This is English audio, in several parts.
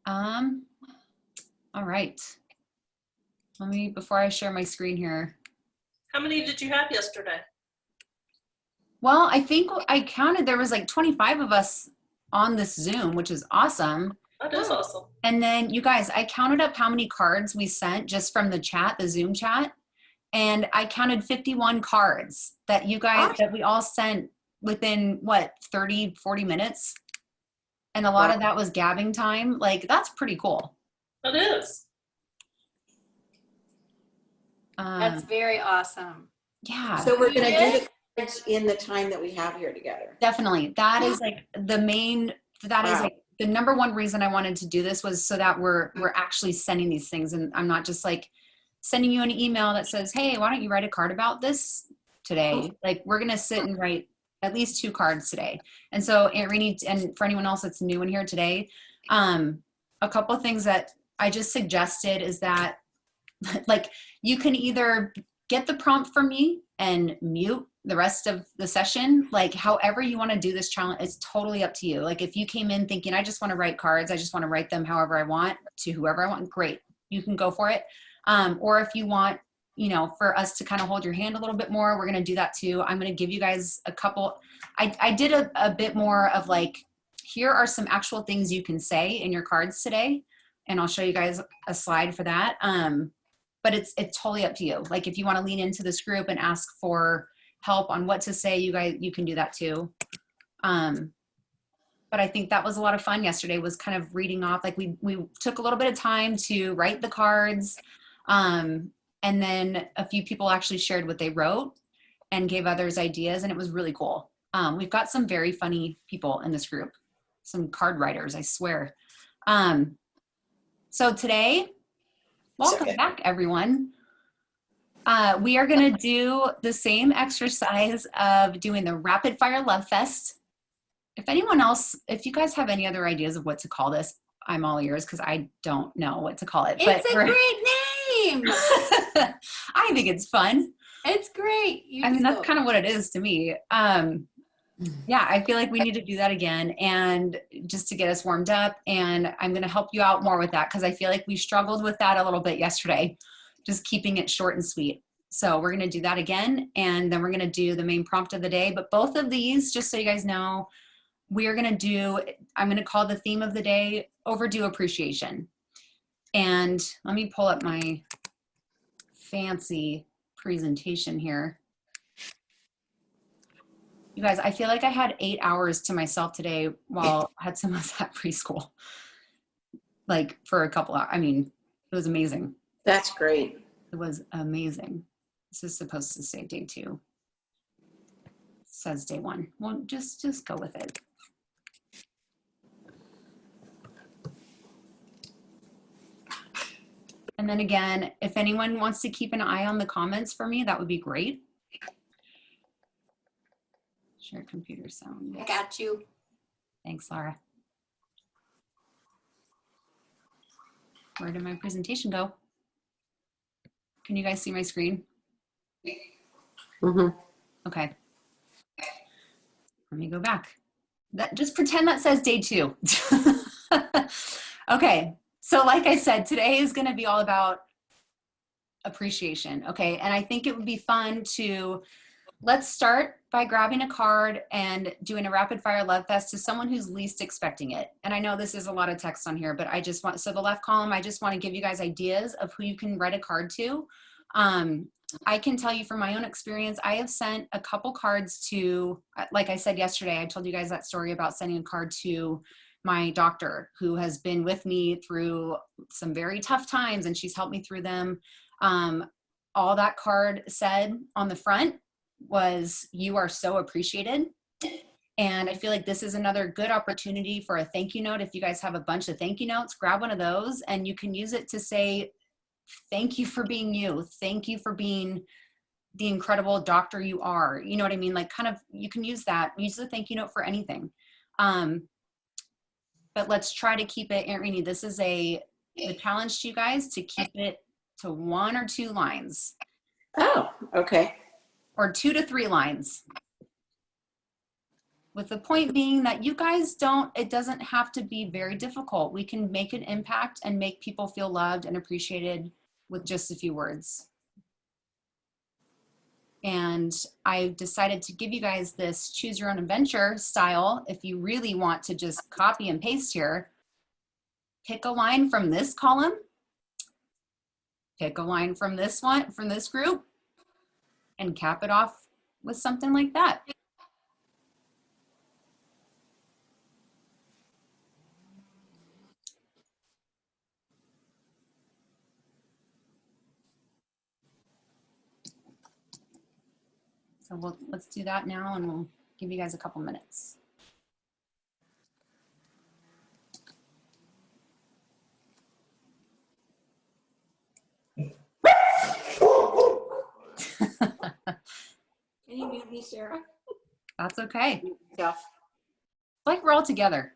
Um, all right. Before I share my screen here. How many did you have yesterday? Well, I think I counted, there was like 25 of us on this Zoom, which is awesome. That is awesome. And then you guys, I counted up how many cards we sent just from the chat, the Zoom chat. And I counted 51 cards that you guys, that we all sent within what, 30, 40 minutes. And a lot of that was gabbing time. Like, that's pretty cool. It is. That's very awesome. Yeah. So we're going to do the cards in the time that we have here together. Definitely. That is like the main, that is like the number one reason I wanted to do this, was so that we're actually sending these things. And I'm not just like sending you an email that says, hey, why don't you write a card about this today? Like, we're going to sit and write at least 2 cards today. And so Aunt Rini, and for anyone else that's new in here today, a couple of things that I just suggested is that, like, you can either get the prompt from me and mute the rest of the session. Like, however you want to do this challenge, it's totally up to you. Like, if you came in thinking, I just want to write cards, I just want to write them however I want to whoever I want, great, you can go for it. Or if you want, you know, for us to kind of hold your hand a little bit more, we're going to do that too. I'm going to give you guys a couple, I did a bit more of like, here are some actual things you can say in your cards today. And I'll show you guys a slide for that. But it's totally up to you. Like, if you want to lean into this group and ask for help on what to say, you can do that too. But I think that was a lot of fun yesterday, was kind of reading off, like we took a little bit of time to write the cards. And then a few people actually shared what they wrote and gave others ideas, and it was really cool. We've got some very funny people in this group, some card writers, I swear. So today, welcome back, everyone. We are going to do the same exercise of doing the Rapid Fire Love Fest. If anyone else, if you guys have any other ideas of what to call this, I'm all ears, because I don't know what to call it. It's a great name. I think it's fun. It's great. I mean, that's kind of what it is to me. Yeah, I feel like we need to do that again, and just to get us warmed up. And I'm going to help you out more with that, because I feel like we struggled with that a little bit yesterday, just keeping it short and sweet. So we're going to do that again, and then we're going to do the main prompt of the day. But both of these, just so you guys know, we are going to do, I'm going to call the theme of the day overdue appreciation. And let me pull up my fancy presentation here. You guys, I feel like I had 8 hours to myself today while Hudson was at preschool. Like, for a couple hours. I mean, it was amazing. That's great. It was amazing. This is supposed to say day 2. It says day 1. Well, just go with it. And then again, if anyone wants to keep an eye on the comments for me, that would be great. Share computer sound. I got you. Thanks, Laura. Where did my presentation go? Can you guys see my screen? Mm-hmm. Okay. Let me go back. Just pretend that says day 2. Okay. So like I said, today is going to be all about appreciation. Okay. And I think it would be fun to, let's start by grabbing a card and doing a rapid fire love fest to someone who's least expecting it. And I know this is a lot of text on here, but I just want, so the left column, I just want to give you guys ideas of who you can write a card to. I can tell you from my own experience, I have sent a couple cards to, like I said yesterday, I told you guys that story about sending a card to my doctor, who has been with me through some very tough times, and she's helped me through them. All that card said on the front was, "You are so appreciated." And I feel like this is another good opportunity for a thank you note. If you guys have a bunch of thank you notes, grab one of those, and you can use it to say, thank you for being you. Thank you for being the incredible doctor you are. You know what I mean? Like, kind of, you can use that, use the thank you note for anything. But let's try to keep it, Aunt Rini, this is the challenge to you guys to keep it to 1 or 2 lines. Oh, okay. Or 2 to 3 lines. with the point being that you guys it doesn't have to be very difficult. We can make an impact and make people feel loved and appreciated with just a few words. And I decided to give you guys this choose your own adventure style. If you really want to just copy and paste here, pick a line from this column, pick a line from this one, from this group, and cap it off with something like that. So let's do that now, and we'll give you guys a couple minutes. Can you mute me, Sarah? That's okay. Yeah. Like we're all together.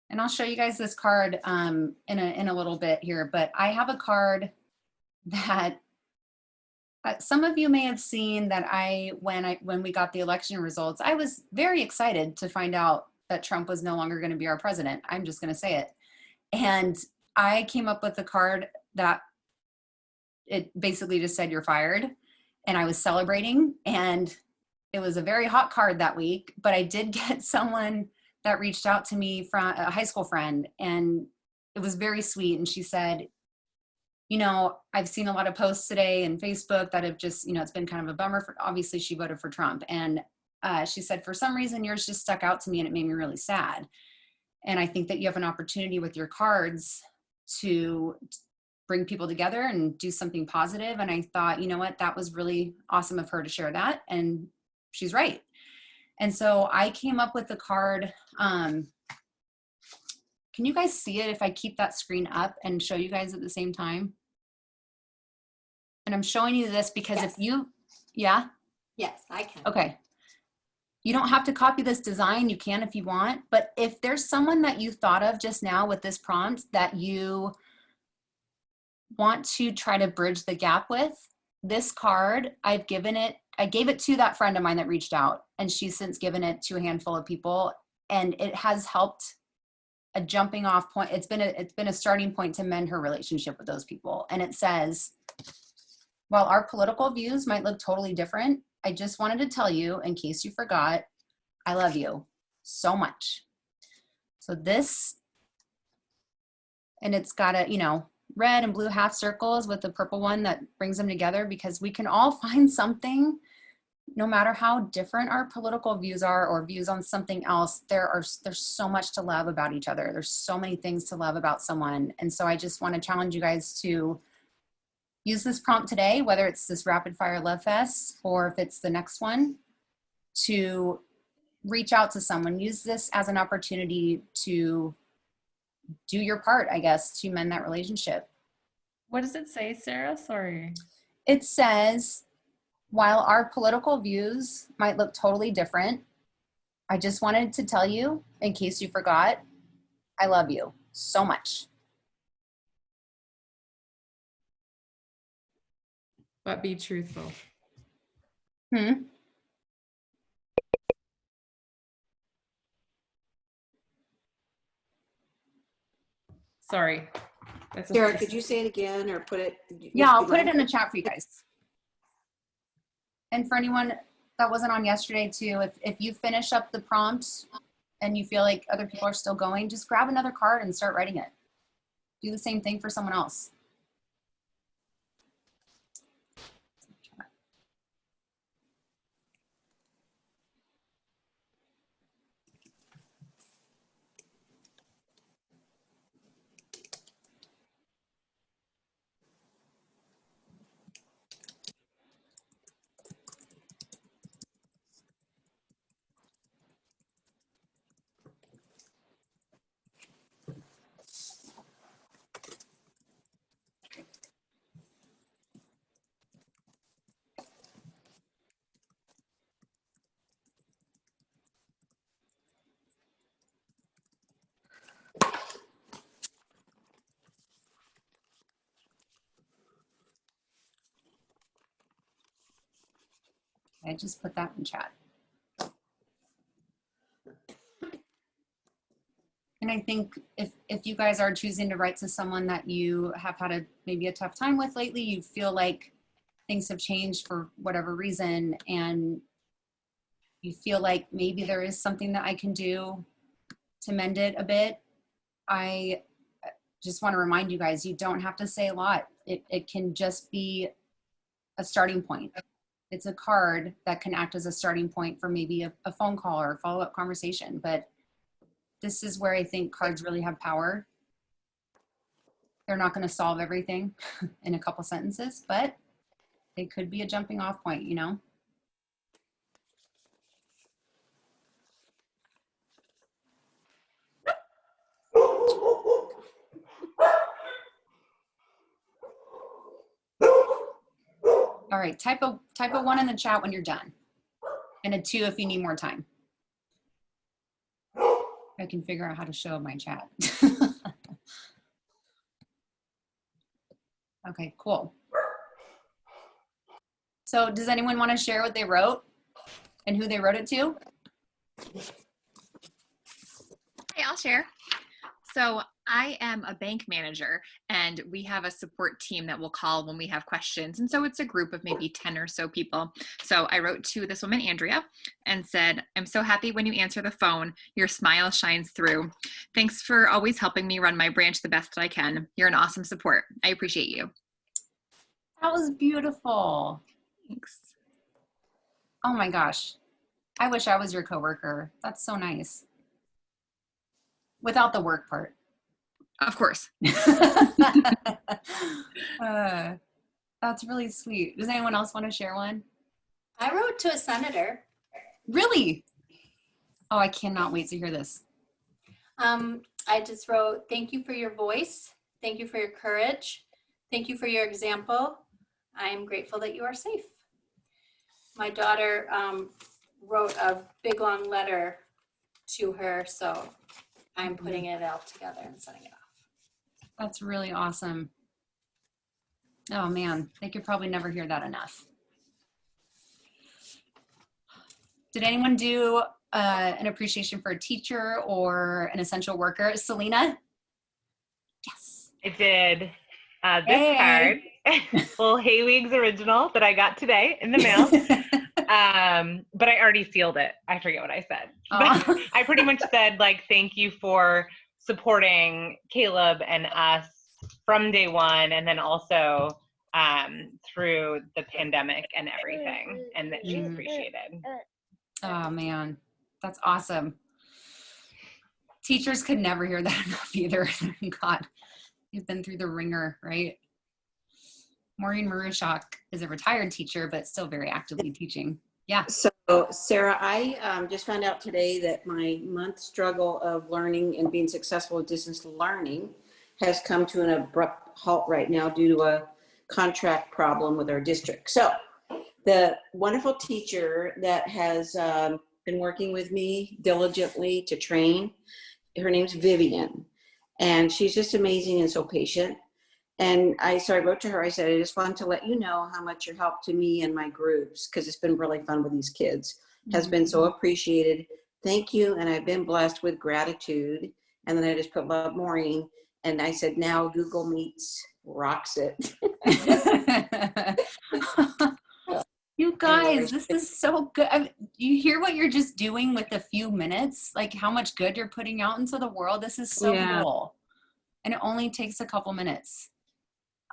And I'll show you guys this card in a little bit here, but I have a card that some of you may have seen that when we got the election results, I was very excited to find out that Trump was no longer going to be our president. I'm just going to say it. And I came up with a card that it basically just said you're fired. And I was celebrating, and it was a very hot card that week, but I did get someone that reached out to me from a high school friend, and it was very sweet. And she said, you know, I've seen a lot of posts today and Facebook that have just, you know, it's been kind of a bummer for, obviously she voted for Trump. And she said, for some reason, yours just stuck out to me and it made me really sad. And I think that you have an opportunity with your cards to bring people together and do something positive. And I thought, you know what, that was really awesome of her to share that. And she's right. And so I came up with the card. Can you guys see it if I keep that screen up and show you guys at the same time? And I'm showing you this because Yes. if you, yeah? Yes, I can. Okay. You don't have to copy this design. You can if you want. But if there's someone that you thought of just now with this prompt that you want to try to bridge the gap with, this card, I gave it to that friend of mine that reached out, and she's since given it to a handful of people, and it has helped a jumping off point. It's been a starting point to mend her relationship with those people. And it says, while our political views might look totally different, I just wanted to tell you, in case you forgot, I love you so much. So this, and it's got a, you know, red and blue half circles with the purple one that brings them together, because we can all find something, no matter how different our political views are or views on something else, there's so much to love about each other. There's so many things to love about someone. And so I just want to challenge you guys to use this prompt today, whether it's this rapid fire love fest or if it's the next one, to reach out to someone. Use this as an opportunity to do your part, I guess, to mend that relationship. What does it say, Sarah? Sorry. It says, while our political views might look totally different, I just wanted to tell you, in case you forgot, I love you so much. But be truthful. Sorry. That's Sarah, could you say it again or put it? Yeah, I'll put it in the chat for you guys. And for anyone that wasn't on yesterday too, if you finish up the prompt and you feel like other people are still going, just grab another card and start writing it. Do the same thing for someone else. I just put that in chat. And I think if you guys are choosing to write to someone that you have had maybe a tough time with lately, you feel like things have changed for whatever reason, and you feel like maybe there is something that I can do to mend it a bit, I just want to remind you guys, you don't have to say a lot. It can just be a starting point. It's a card that can act as a starting point for maybe a phone call or a follow-up conversation. But this is where I think cards really have power. They're not going to solve everything in a couple sentences, but they could be a jumping off point, you know? All right, type a 1 in the chat when you're done, and a 2 if you need more time. I can figure out how to show my chat. Okay, cool. So does anyone want to share what they wrote and who they wrote it to? Hey, I'll share. So I am a bank manager, and we have a support team that will call when we have questions. And so it's a group of maybe 10 or so people. So I wrote to this woman, Andrea, and said, I'm so happy when you answer the phone. Your smile shines through. Thanks for always helping me run my branch the best that I can. You're an awesome support. I appreciate you. That was beautiful. Thanks. Oh my gosh. I wish I was your coworker. That's so nice. Without the work part. Of course. That's really sweet. Does anyone else want to share one? I wrote to a senator. Really? Oh, I cannot wait to hear this. I just wrote, thank you for your voice. Thank you for your courage. Thank you for your example. I am grateful that you are safe. My daughter wrote a big long letter to her, so I'm putting it all together and sending it off. That's really awesome. Oh man, they could probably never hear that enough. Did anyone do an appreciation for a teacher or an essential worker? Selena? Yes. I did. This card, little Hayweeks original that I got today in the mail. But I already sealed it. I forget what I said. But I pretty much said, like, thank you for supporting Caleb and us from day one, and then also through the pandemic and everything, and that she's appreciated. Oh man, that's awesome. Teachers could never hear that enough either. God, you've been through the ringer, right? Maureen Marushak is a retired teacher, but still very actively teaching. Yeah. So Sarah, I just found out today that my month struggle of learning and being successful with distance learning has come to an abrupt halt right now due to a contract problem with our district. So the wonderful teacher that has been working with me diligently to train, her name's Vivian, and she's just amazing and so patient. And so I wrote to her, I said, I just wanted to let you know how much your help to me and my groups, because it's been really fun with these kids, has been so appreciated. Thank you. And I've been blessed with gratitude. And then I just put love, Maureen. And I said, now Google Meets rocks it. You guys, this is so good. You hear what you're just doing with a few minutes, like how much good you're putting out into the world. This is so cool. And it only takes a couple minutes.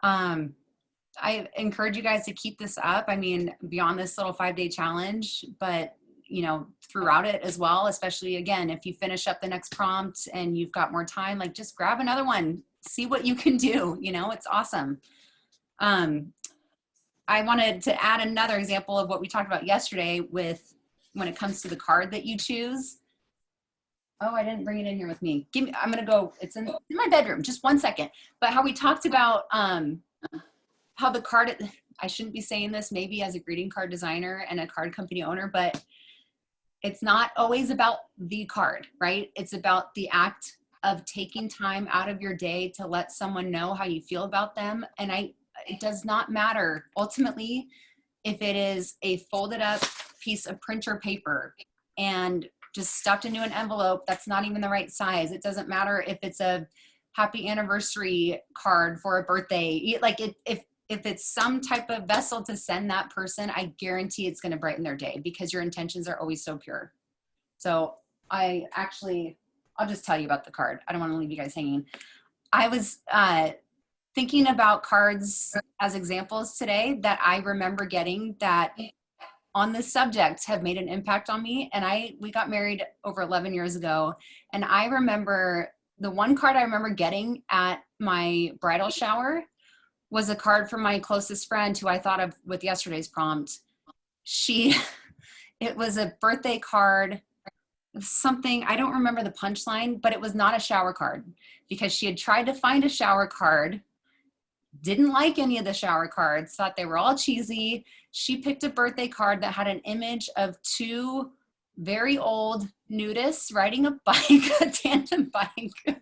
I encourage you guys to keep this up. I mean, beyond this little 5-day challenge, but you know, throughout it as well, especially again, if you finish up the next prompt and you've got more time, like just grab another one, see what you can do. You know, it's awesome. I wanted to add another example of what we talked about yesterday with when it comes to the card that you choose. Oh, I didn't bring it in here with me. I'm going to go, it's in my bedroom, just 1 second. But how we talked about how the card, I shouldn't be saying this maybe as a greeting card designer and a card company owner, but it's not always about the card, right? It's about the act of taking time out of your day to let someone know how you feel about them. And it does not matter ultimately if it is a folded up piece of printer paper and just stuffed into an envelope that's not even the right size. It doesn't matter if it's a happy anniversary card for a birthday. Like if it's some type of vessel to send that person, I guarantee it's going to brighten their day because your intentions are always so pure. So I'll just tell you about the card. I don't want to leave you guys hanging. I was thinking about cards as examples today that I remember getting that on this subject have made an impact on me. And we got married over 11 years ago. And I remember the one card I remember getting at my bridal shower was a card from my closest friend who I thought of with yesterday's prompt. It was a birthday card, something, I don't remember the punchline, but it was not a shower card because she had tried to find a shower card, didn't like any of the shower cards, thought they were all cheesy. She picked a birthday card that had an image of two very old nudists riding a bike, a tandem bike.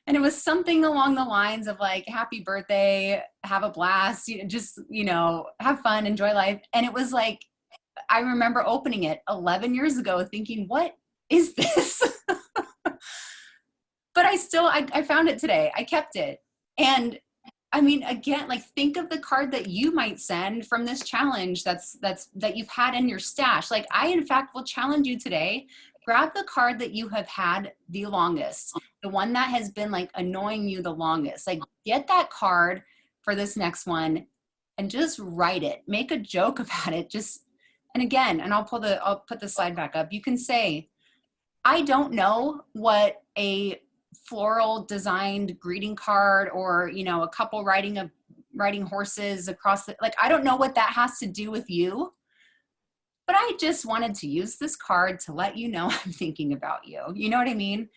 And it was something along the lines of like, happy birthday, have a blast, just, have fun, enjoy life. And it was like, I remember opening it 11 years ago thinking, what is this? But I found it today. I kept it. And I mean, again, like think of the card that you might send from this challenge that you've had in your stash. Like I, in fact, will challenge you today. Grab the card that you have had the longest, the one that has been like annoying you the longest. Like get that card for this next one and just write it. Make a joke about it. And again, and I'll put the slide back up. You can say, I don't know what a floral designed greeting card or, a couple riding horses across like, I don't know what that has to do with you. But I just wanted to use this card to let you know I'm thinking about you. You know what I mean?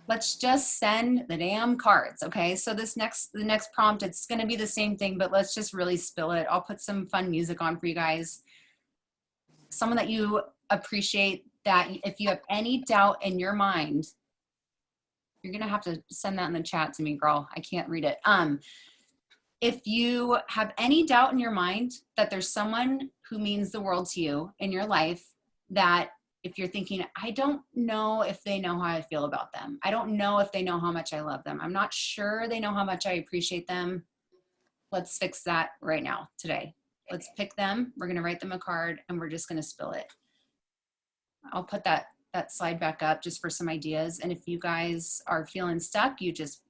Let's just send the damn cards, okay? So the next prompt, it's going to be the same thing, but let's just really spill it. I'll put some fun music on for you guys. Someone that you appreciate, that if you have any doubt in your mind, you're going to have to send that in the chat to me, girl. I can't read it. If you have any doubt in your mind that there's someone who means the world to you in your life, that if you're thinking, I don't know if they know how I feel about them. I don't know if they know how much I love them. I'm not sure they know how much I appreciate them. Let's fix that right now, today. Let's pick them. We're going to write them a card and we're just going to spill it. I'll put that slide back up just for some ideas. And if you guys are feeling stuck, you just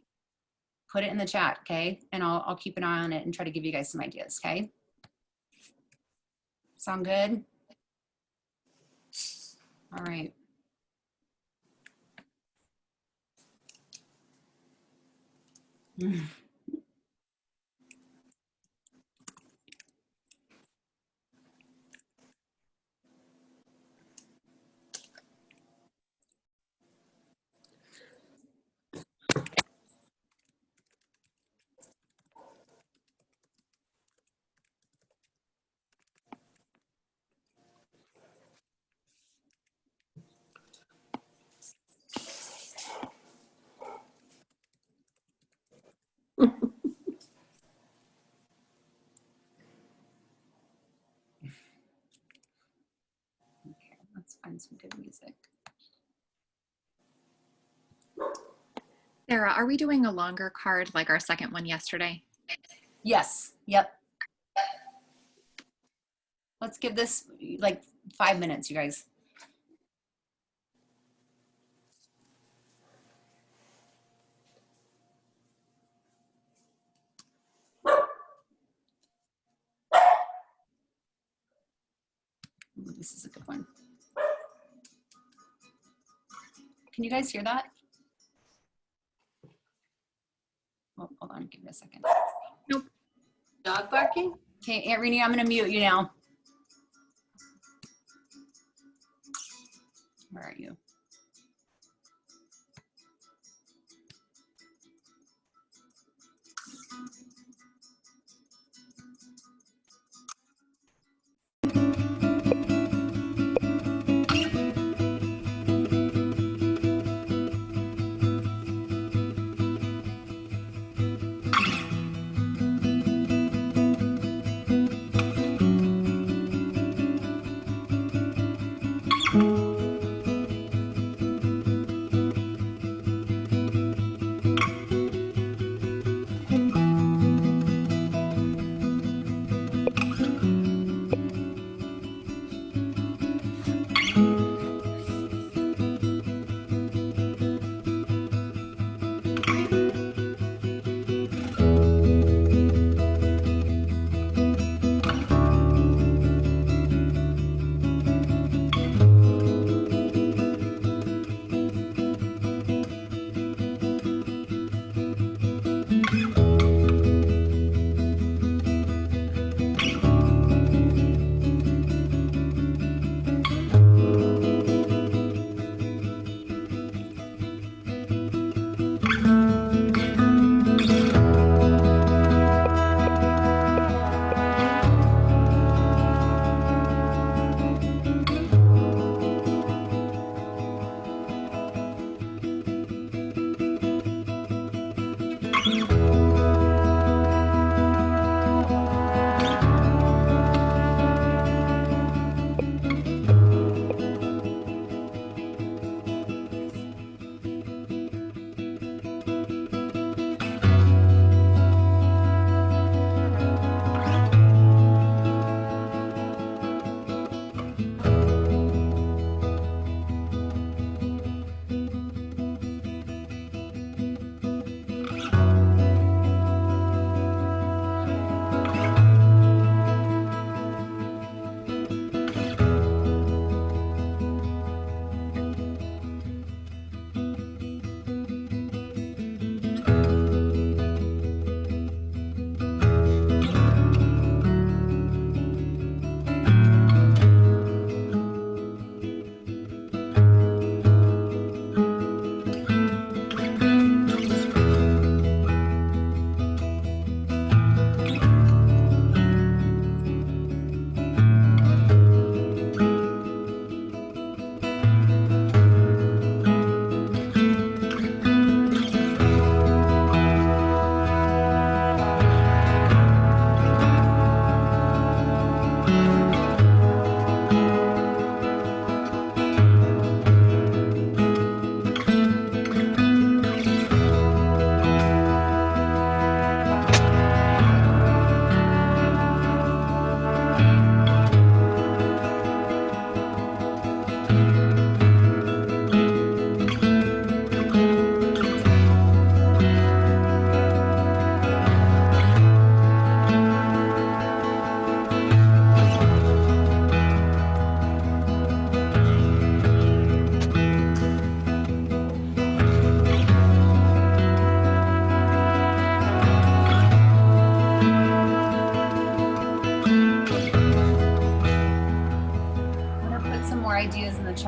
put it in the chat, okay? And I'll keep an eye on it and try to give you guys some ideas, okay? Sound good? All right. Let's find some good music. Sarah, are we doing a longer card like our second one yesterday? Yes. Yep. Let's give this like 5 minutes, you guys. Ooh, this is a good one. Can you guys hear that? Oh, hold on, give me a second. Nope. Dog barking? Okay, Aunt Rini, I'm gonna mute you now. Where are you?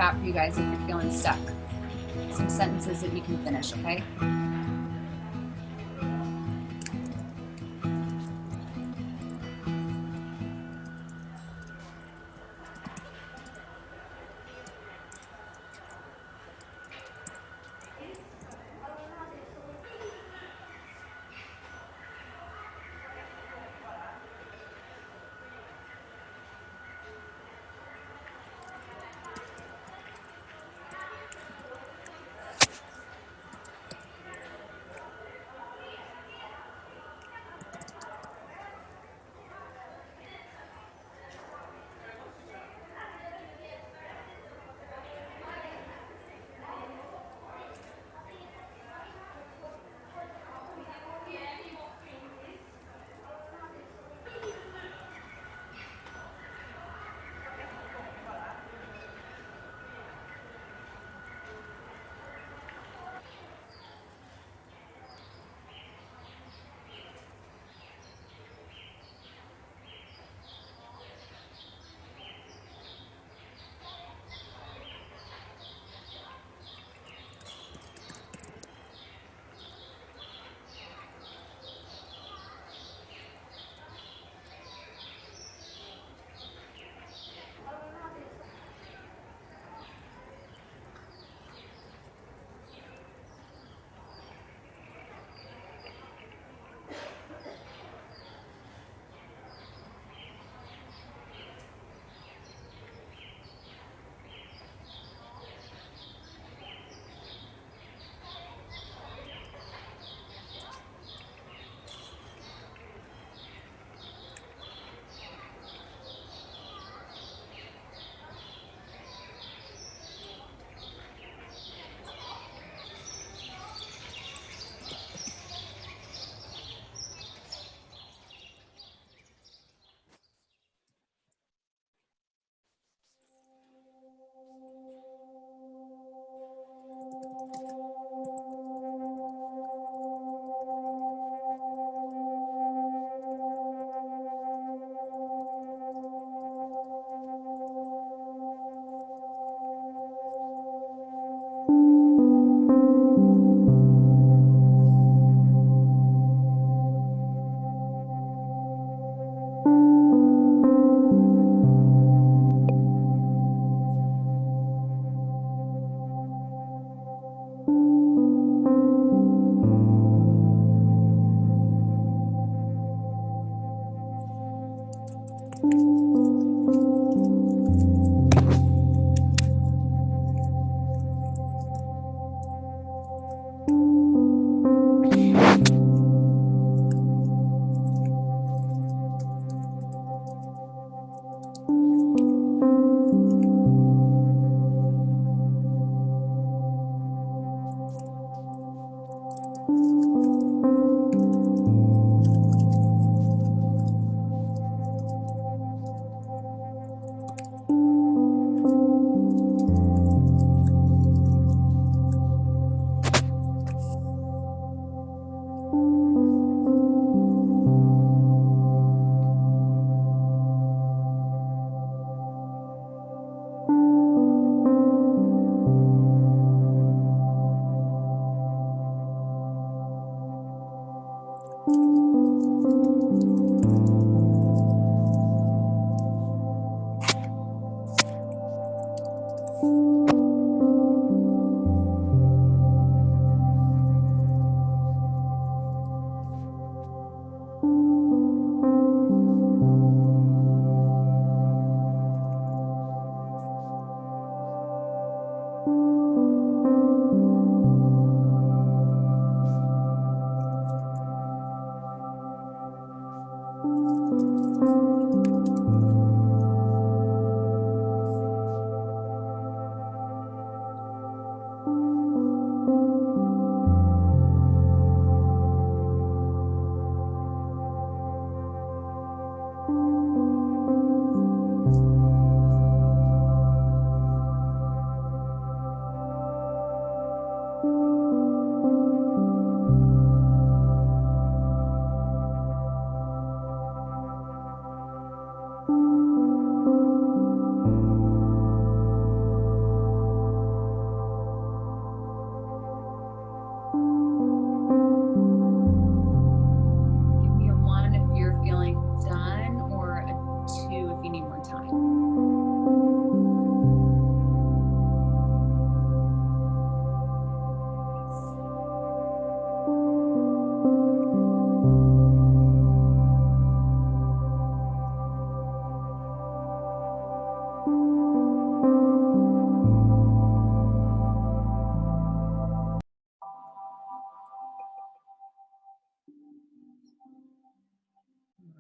out for you guys if you're feeling stuck. Some sentences that you can finish, okay?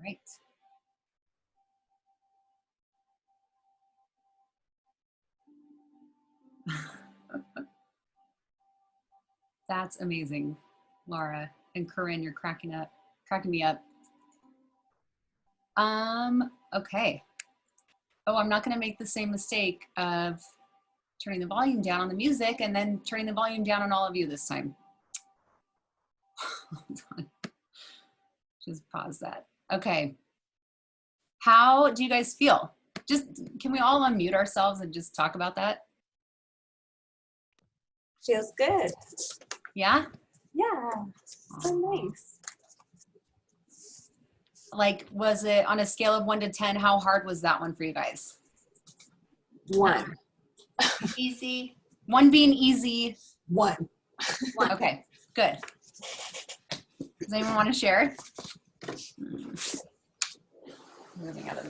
right. That's amazing, Laura and Corinne. You're cracking me up. Okay. Oh, I'm not going to make the same mistake of turning the volume down on the music and then turning the volume down on all of you this time. Hold on. Just pause that. Okay. How do you guys feel? Just, can we all unmute ourselves and just talk about that? Feels good. Yeah? Yeah, so nice. Like, was it on a scale of 1 to 10? How hard was that one for you guys? 1. Easy. 1 being easy. 1. Okay, good. Does anyone want to share? Moving out of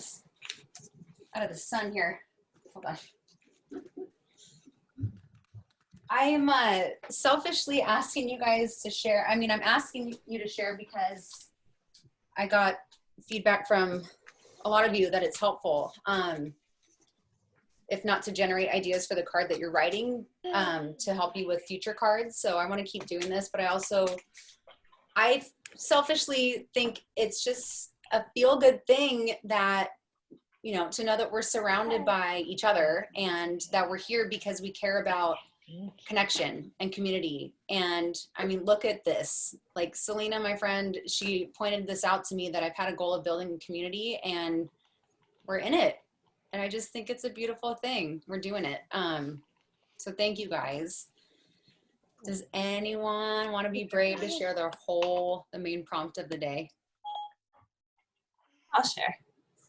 the sun here. Hold on. I am selfishly asking you guys to share. I mean, I'm asking you to share because I got feedback from a lot of you that it's helpful. If not to generate ideas for the card that you're writing, to help you with future cards. So I want to keep doing this, but I selfishly think it's just a feel-good thing that, you know, to know that we're surrounded by each other and that we're here because we care about connection and community. And I mean, look at this. Like Selena, my friend, she pointed this out to me that I've had a goal of building a community and we're in it. And I just think it's a beautiful thing. We're doing it. So thank you guys. Does anyone want to be brave to share the main prompt of the day? I'll share.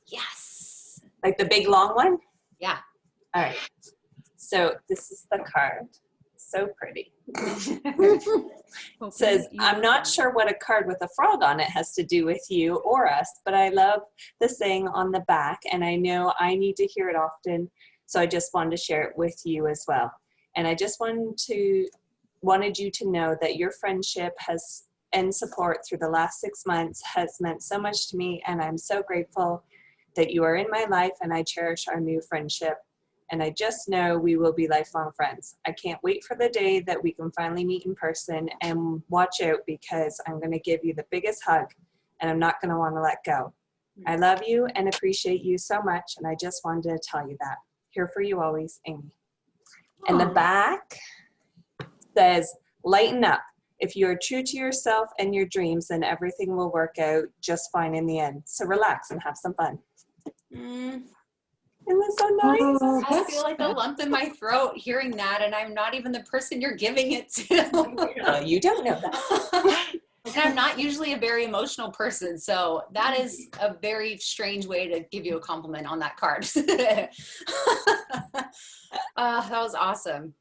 Yes. Like the big long one? Yeah. All right. So this is the card. So pretty. It says, I'm not sure what a card with a frog on it has to do with you or us, but I love the saying on the back, and I know I need to hear it often, so I just wanted to share it with you as well. And I just wanted you to know that your friendship and support through the last 6 months has meant so much to me, and I'm so grateful that you are in my life, and I cherish our new friendship. And I just know we will be lifelong friends. I can't wait for the day that we can finally meet in person, and watch out because I'm going to give you the biggest hug and I'm not going to want to let go. I love you and appreciate you so much, and I just wanted to tell you that. Here for you always, Amy. And the back says, lighten up. If you are true to yourself and your dreams, then everything will work out just fine in the end. So relax and have some fun. It was so nice. I feel like a lump in my throat hearing that, and I'm not even the person you're giving it to. You don't know that. And I'm not usually a very emotional person, so that is a very strange way to give you a compliment on that card. That was awesome.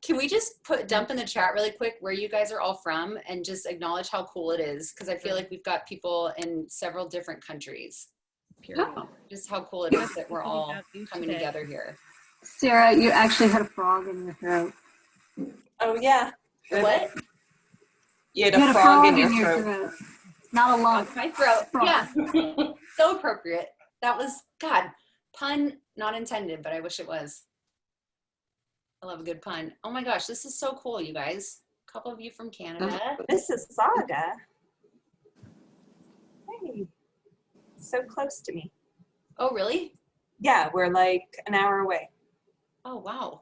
Can we just dump in the chat really quick where you guys are all from and just acknowledge how cool it is? Because I feel like we've got people in several different countries. Oh. Just how cool it is that we're all coming together here. Sarah, you actually had a frog in your throat. Oh, yeah. What? You had a frog in your throat. Not a lump. My throat. Frog. Yeah. So appropriate. That was, God, pun not intended, but I wish it was. I love a good pun. Oh my gosh, this is so cool, you guys. A couple of you from Canada. This is Saga. Hey. So close to me. Oh, really? Yeah, we're like an hour away. Oh, wow.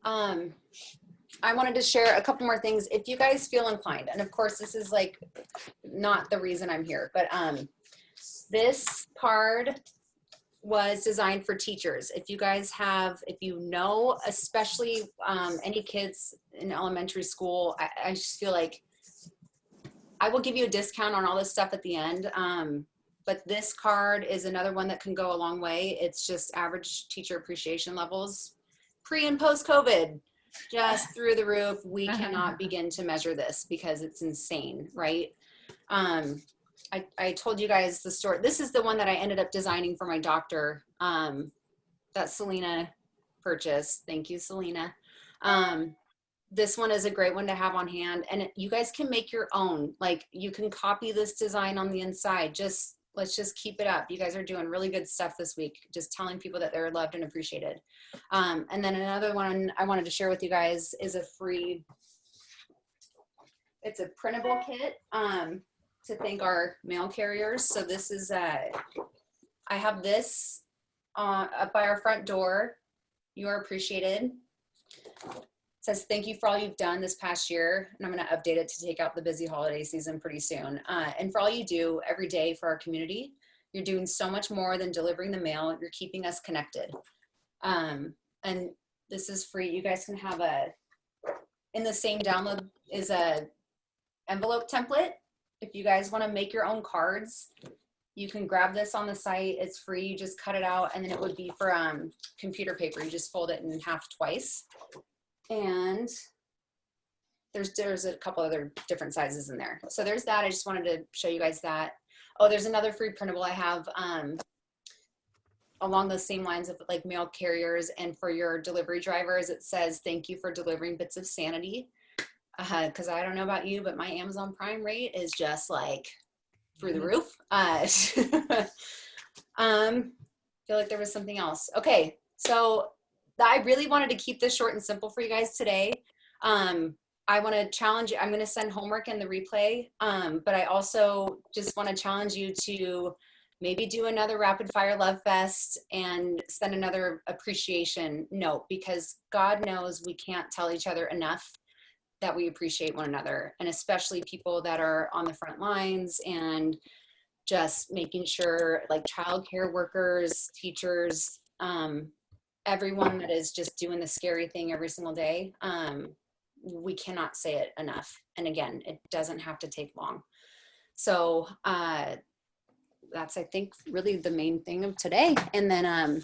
I wanted to share a couple more things if you guys feel inclined. And of course, this is like not the reason I'm here, but this card was designed for teachers. If you guys have, if you know, especially any kids in elementary school, I just feel like I will give you a discount on all this stuff at the end. But this card is another one that can go a long way. It's just average teacher appreciation levels, pre and post COVID, just through the roof. We cannot begin to measure this because it's insane, right? I told you guys the story. This is the one that I ended up designing for my doctor that Selena purchased. Thank you, Selena. this one is a great one to have on hand, and you guys can make your own. Like you can copy this design on the inside. Let's just keep it up. You guys are doing really good stuff this week, just telling people that they're loved and appreciated. And then another one I wanted to share with you guys is it's a printable kit to thank our mail carriers. So this is, I have this up by our front door. You are appreciated. It says, thank you for all you've done this past year. And I'm going to update it to take out the busy holiday season pretty soon. And for all you do every day for our community, you're doing so much more than delivering the mail. You're keeping us connected. And this is free. You guys can have in the same download is a envelope template. If you guys want to make your own cards, you can grab this on the site. It's free. You just cut it out, and then it would be for computer paper. You just fold it in half twice. And there's a couple other different sizes in there. So there's that. I just wanted to show you guys that. Oh, there's another free printable I have along those same lines of like mail carriers and for your delivery drivers. It says, thank you for delivering bits of sanity. Because I don't know about you, but my Amazon Prime rate is just like through the roof. Feel like there was something else. Okay, so I really wanted to keep this short and simple for you guys today. I want to challenge you. I'm going to send homework in the replay, but I also just want to challenge you to maybe do another rapid fire love fest and send another appreciation note, because God knows we can't tell each other enough that we appreciate one another, and especially people that are on the front lines and just making sure, like childcare workers, teachers, everyone that is just doing the scary thing every single day. We cannot say it enough. And again, it doesn't have to take long. So that's, I think, really the main thing of today. And then,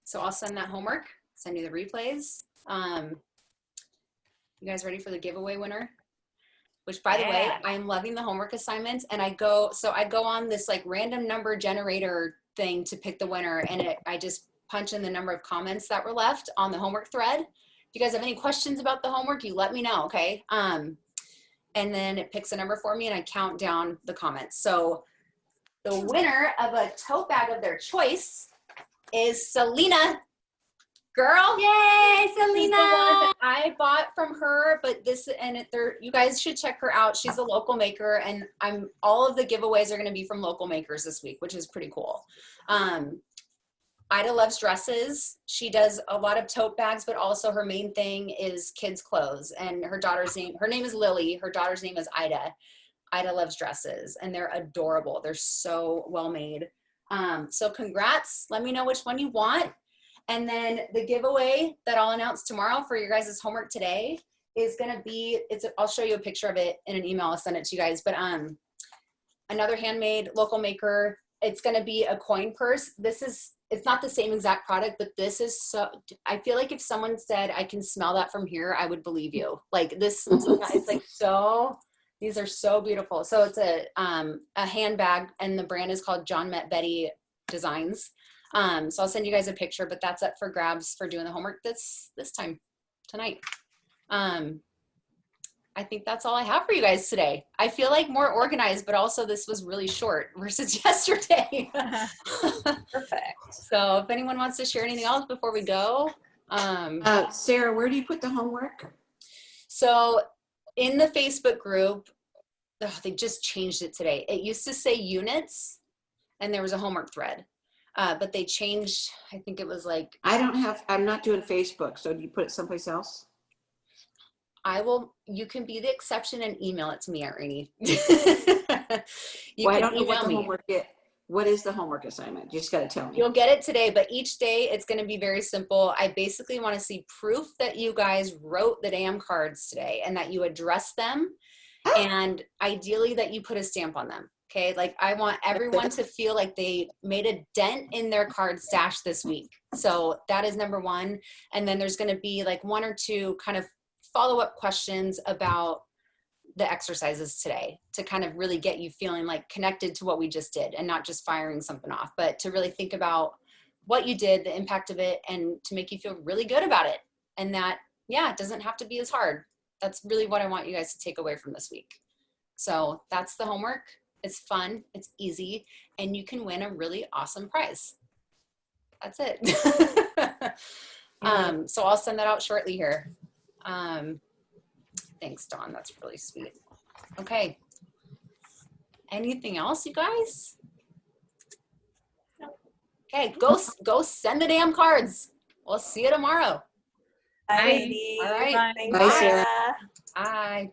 so I'll send that homework, send you the replays. You guys ready for the giveaway winner? Which, by the way, I'm loving the homework assignments. And I go on this like random number generator thing to pick the winner. And I just punch in the number of comments that were left on the homework thread. If you guys have any questions about the homework, you let me know, okay? And then it picks a number for me and I count down the comments. So the winner of a tote bag of their choice is Selena. Girl, Yay, Selena! That I bought from her, but you guys should check her out. She's a local maker, and all of the giveaways are going to be from local makers this week, which is pretty cool. Ida loves dresses. She does a lot of tote bags, but also her main thing is kids' clothes. And her name is Lily. Her daughter's name is Ida. Ida loves dresses, and they're adorable. They're so well made. So congrats. Let me know which one you want. And then the giveaway that I'll announce tomorrow for your guys' homework today is going to be, I'll show you a picture of it in an email. I'll send it to you guys. But another handmade local maker. It's going to be a coin purse. It's not the same exact product, but this is so, I feel like if someone said, I can smell that from here, I would believe you. Like this, it's like so, these are so beautiful. So it's a handbag, and the brand is called John Met Betty Designs. So I'll send you guys a picture, but that's up for grabs for doing the homework this time tonight. I think that's all I have for you guys today. I feel like more organized, but also this was really short versus yesterday. Perfect. So if anyone wants to share anything else before we go. Sarah, where do you put the homework? So in the Facebook group, they just changed it today. It used to say units and there was a homework thread. But they changed, I think it was like. I'm not doing Facebook. So do you put it someplace else? You can be the exception and email it to me at Rainey. I don't know what the homework is. What is the homework assignment? You just got to tell me. You'll get it today, but each day it's going to be very simple. I basically want to see proof that you guys wrote the damn cards today and that you address them. And ideally that you put a stamp on them. Okay, like I want everyone to feel like they made a dent in their card stash this week. So that is number one. And then there's going to be like one or two kind of follow-up questions about the exercises today to kind of really get you feeling like connected to what we just did and not just firing something off, but to really think about what you did, the impact of it, and to make you feel really good about it. And that yeah, it doesn't have to be as hard. That's really what I want you guys to take away from this week. So that's the homework. It's fun, it's easy, and you can win a really awesome prize. That's it. So I'll send that out shortly here. Thanks, Dawn. That's really sweet. Okay. Anything else, you guys? Okay, go send the damn cards. We'll see you tomorrow. Bye, ladies. All right. Thanks, Bye, Sarah. Bye.